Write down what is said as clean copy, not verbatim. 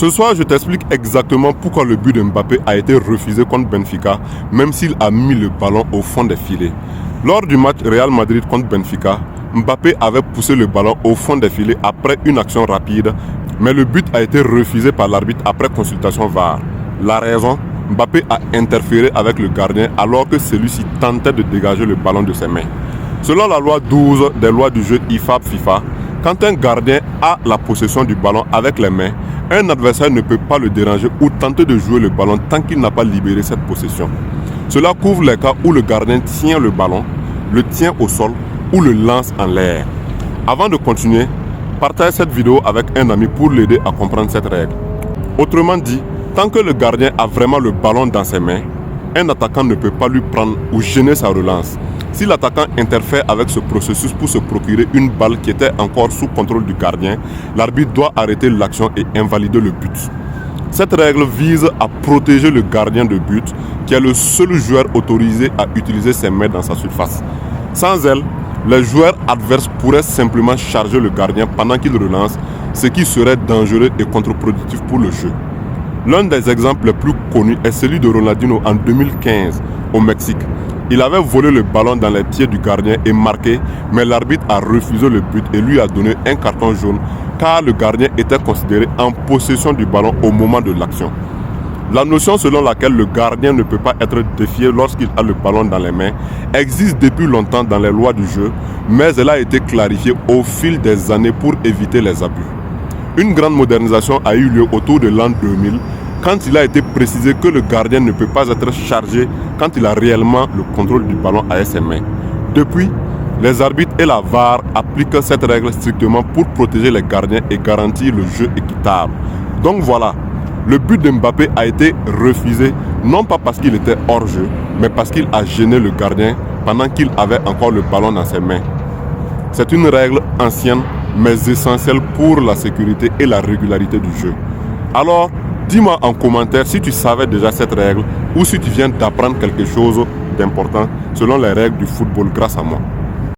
Ce soir, je t'explique exactement pourquoi le but de Mbappé a été refusé contre Benfica, même s'il a mis le ballon au fond des filets. Lors du match Real Madrid contre Benfica, Mbappé avait poussé le ballon au fond des filets après une action rapide, mais le but a été refusé par l'arbitre après consultation VAR. La raison, Mbappé a interféré avec le gardien alors que celui-ci tentait de dégager le ballon de ses mains. Selon la loi 12 des lois du jeu IFAB-FIFA, quand un gardien a la possession du ballon avec les mains, un adversaire ne peut pas le déranger ou tenter de jouer le ballon tant qu'il n'a pas libéré cette possession. Cela couvre les cas où le gardien tient le ballon, le tient au sol ou le lance en l'air. Avant de continuer, partage cette vidéo avec un ami pour l'aider à comprendre cette règle. Autrement dit, tant que le gardien a vraiment le ballon dans ses mains, un attaquant ne peut pas lui prendre ou gêner sa relance. Si l'attaquant interfère avec ce processus pour se procurer une balle qui était encore sous contrôle du gardien, l'arbitre doit arrêter l'action et invalider le but. Cette règle vise à protéger le gardien de but, qui est le seul joueur autorisé à utiliser ses mains dans sa surface. Sans elle, les joueurs adverses pourraient simplement charger le gardien pendant qu'il relance, ce qui serait dangereux et contre-productif pour le jeu. L'un des exemples les plus connus est celui de Ronaldinho en 2015 au Mexique. Il avait volé le ballon dans les pieds du gardien et marqué, mais l'arbitre a refusé le but et lui a donné un carton jaune car le gardien était considéré en possession du ballon au moment de l'action. La notion selon laquelle le gardien ne peut pas être défié lorsqu'il a le ballon dans les mains existe depuis longtemps dans les lois du jeu, mais elle a été clarifiée au fil des années pour éviter les abus. Une grande modernisation a eu lieu autour de l'an 2000 quand il a été précisé que le gardien ne peut pas être chargé quand il a réellement le contrôle du ballon à ses mains. Depuis, les arbitres et la VAR appliquent cette règle strictement pour protéger les gardiens et garantir le jeu équitable. Donc voilà, le but de Mbappé a été refusé non pas parce qu'il était hors jeu, mais parce qu'il a gêné le gardien pendant qu'il avait encore le ballon dans ses mains. C'est une règle ancienne mais essentielle pour la sécurité et la régularité du jeu. Alors, dis-moi en commentaire si tu savais déjà cette règle ou si tu viens d'apprendre quelque chose d'important selon les règles du football grâce à moi.